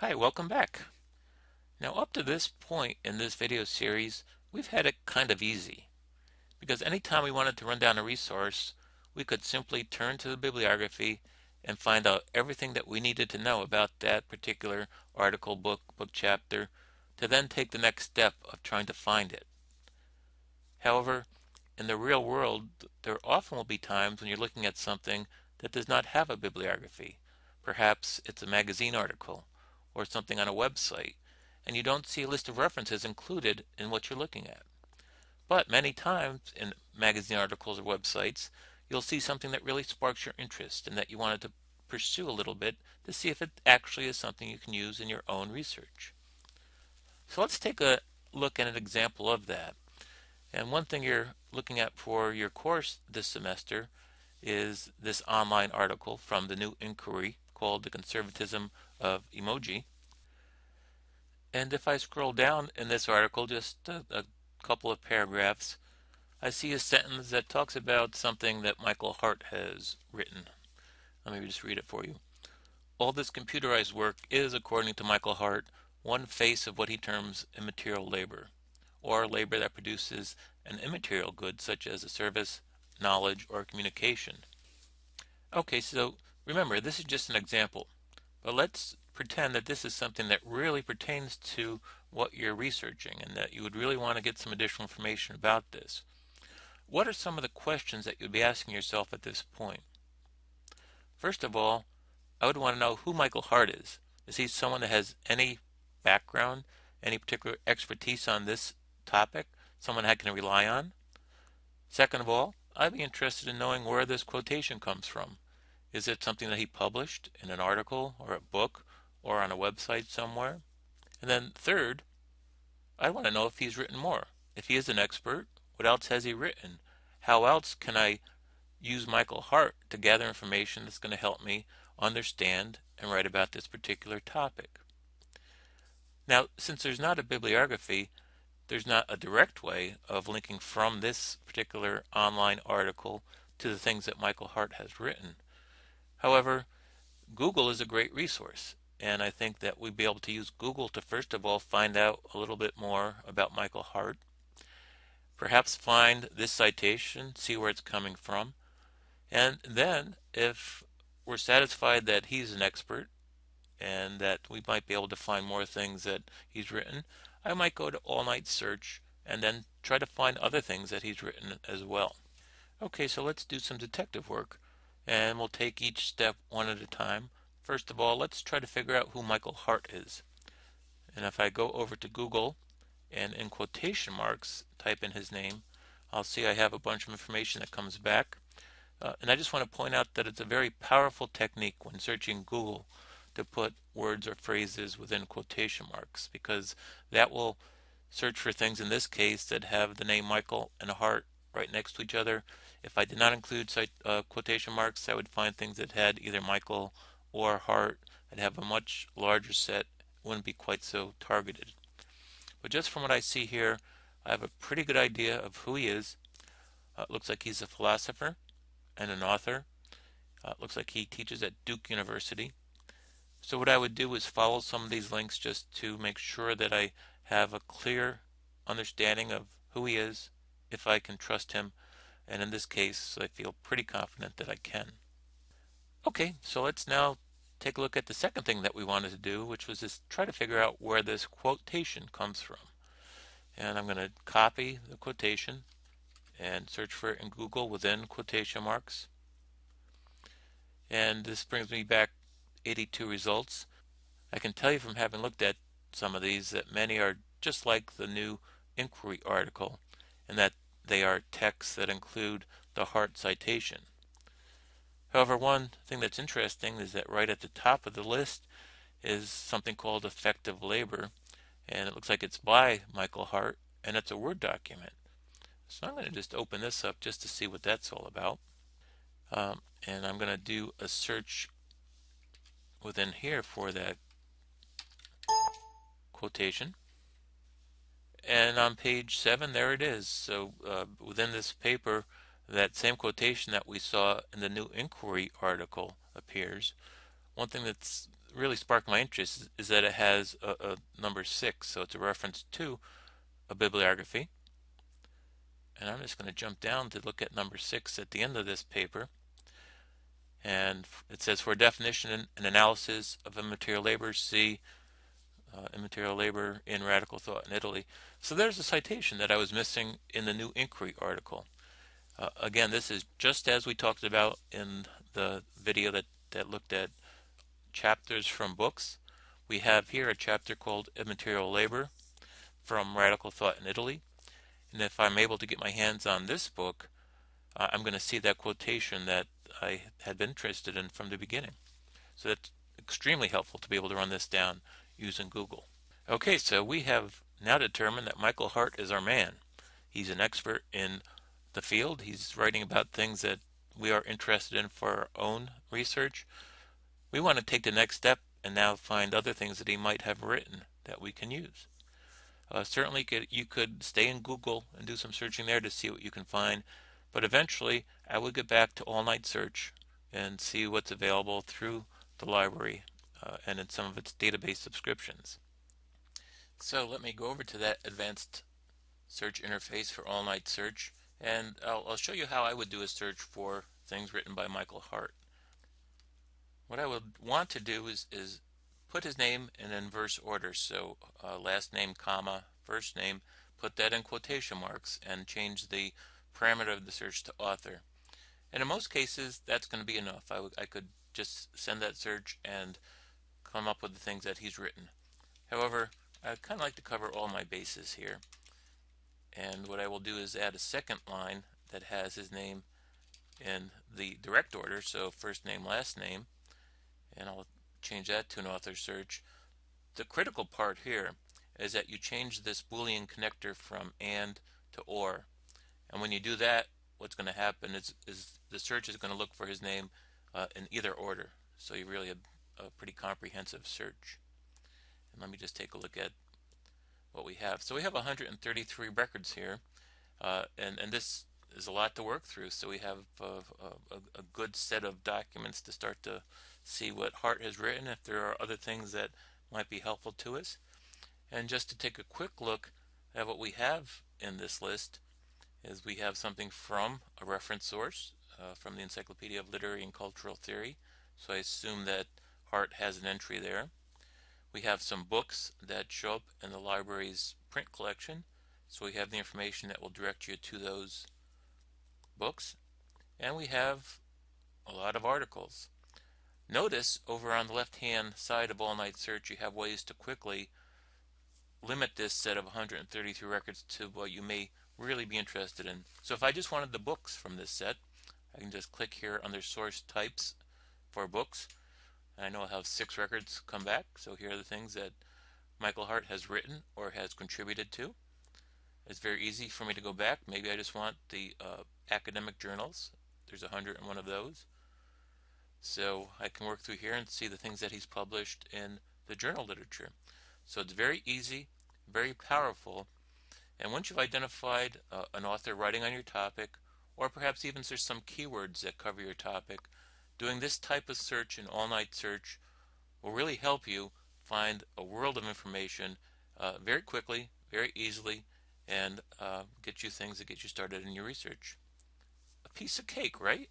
Hi, welcome back. Now up to this point in this video series, we've had it kind of easy because anytime we wanted to run down a resource, we could simply turn to the bibliography and find out everything that we needed to know about that particular article, book chapter, to then take the next step of trying to find it. However, in the real world, there often will be times when you're looking at something that does not have a bibliography. Perhaps it's a magazine article or something on a website, and you don't see a list of references included in what you're looking at. But many times in magazine articles or websites, you'll see something that really sparks your interest and that you wanted to pursue a little bit to see if it actually is something you can use in your own research. So let's take a look at an example of that. And one thing you're looking at for your course this semester is this online article from the New Inquiry called The Conservatism of Emoji. And if I scroll down in this article just a couple of paragraphs, I see a sentence that talks about something that Michael Hart has written. Let me just read it for you. All this computerized work is, according to Michael Hart, one face of what he terms immaterial labor, or labor that produces an immaterial good such as a service, knowledge, or communication. Okay, so remember, this is just an example, but let's pretend that this is something that really pertains to what you're researching and that you would really want to get some additional information about this. What are some of the questions that you'd be asking yourself at this point? First of all, I would want to know who Michael Hart is. Is he someone that has any background, any particular expertise on this topic, someone I can rely on? Second of all, I'd be interested in knowing where this quotation comes from. Is it something that he published in an article or a book or on a website somewhere? And then third, I want to know if he's written more. If he is an expert, what else has he written? How else can I use Michael Hart to gather information that's going to help me understand and write about this particular topic? Now, since there's not a bibliography, there's not a direct way of linking from this particular online article to the things that Michael Hart has written. However, Google is a great resource, and I think that we'd be able to use Google to first of all find out a little bit more about Michael Hart, perhaps find this citation, see where it's coming from, and then if we're satisfied that he's an expert and that we might be able to find more things that he's written, I might go to all night search and then try to find other things that he's written as well. Okay, so let's do some detective work, and we'll take each step one at a time. First of all, let's try to figure out who Michael Hart is. And if I go over to Google and in quotation marks type in his name, I'll see I have a bunch of information that comes back. And I just want to point out that it's a very powerful technique when searching Google to put words or phrases within quotation marks, because that will search for things in this case that have the name Michael and Hart right next to each other. If I did not include quotation marks, I would find things that had either Michael or Hart. I'd have a much larger set, wouldn't be quite so targeted. But just from what I see here, I have a pretty good idea of who he is. It looks like he's a philosopher and an author. Looks like he teaches at Duke University. So what I would do is follow some of these links just to make sure that I have a clear understanding of who he is, if I can trust him, and in this case I feel pretty confident that I can. Okay, so let's now take a look at the second thing that we wanted to do, which was just try to figure out where this quotation comes from. And I'm going to copy the quotation and search for it in Google within quotation marks. And this brings me back 82 results. I can tell you from having looked at some of these that many are just like the New Inquiry article, and that they are texts that include the Hart citation. However, one thing that's interesting is that right at the top of the list is something called effective labor, and it looks like it's by Michael Hart, and it's a Word document. So I'm going to just open this up just to see what that's all about. And I'm going to do a search within here for that quotation. And on page 7, there it is. So within this paper, that same quotation that we saw in the New Inquiry article appears. One thing that's really sparked my interest is that it has a number 6, so it's a reference to a bibliography. And I'm just going to jump down to look at number 6 at the end of this paper. And it says, for a definition and analysis of immaterial labor, see immaterial labor in radical thought in Italy. So there's a citation that I was missing in the New Inquiry article. Again, this is just as we talked about in the video that looked at chapters from books. We have here a chapter called Immaterial Labor from Radical Thought in Italy. And if I'm able to get my hands on this book, I'm going to see that quotation that I had been interested in from the beginning. So that's extremely helpful to be able to run this down using Google. Okay, so we have now determined that Michael Hart is our man. He's an expert in the field. He's writing about things that we are interested in for our own research. We want to take the next step and now find other things that he might have written that we can use. Certainly you could stay in Google and do some searching there to see what you can find, but eventually I would get back to all-night search and see what's available through the library and in some of its database subscriptions. So let me go over to that advanced search interface for all-night search, and I'll show you how I would do a search for things written by Michael Hart. What I would want to do is put his name in inverse order, so last name, comma, first name, put that in quotation marks, and change the parameter of the search to author. And in most cases, that's going to be enough. I could just send that search and come up with the things that he's written. However, I kind of like to cover all my bases here. And what I will do is add a second line that has his name in the direct order, so first name, last name, and I'll change that to an author search. The critical part here is that you change this Boolean connector from and to or. And when you do that, what's going to happen is the search is going to look for his name in either order. So you really have a pretty comprehensive search. And let me just take a look at what we have. So we have 133 records here, and this is a lot to work through. So we have a good set of documents to start to see what Hart has written, if there are other things that might be helpful to us. And just to take a quick look at what we have in this list is we have something from a reference source, from the Encyclopedia of Literary and Cultural Theory. So I assume that Hart has an entry there. We have some books that show up in the library's print collection. So we have the information that will direct you to those books. And we have a lot of articles. Notice over on the left-hand side of All Night Search, you have ways to quickly limit this set of 133 records to what you may really be interested in. So if I just wanted the books from this set, I can just click here under Source Types for books. And I know I'll have 6 records come back. So here are the things that Michael Hart has written or has contributed to. It's very easy for me to go back. Maybe I just want the academic journals. There's 101 of those. So I can work through here and see the things that he's published in the journal literature. So it's very easy, very powerful, and once you've identified an author writing on your topic, or perhaps even there's some keywords that cover your topic, doing this type of search in all-night search will really help you find a world of information very quickly, very easily, and get you things that get you started in your research. A piece of cake, right?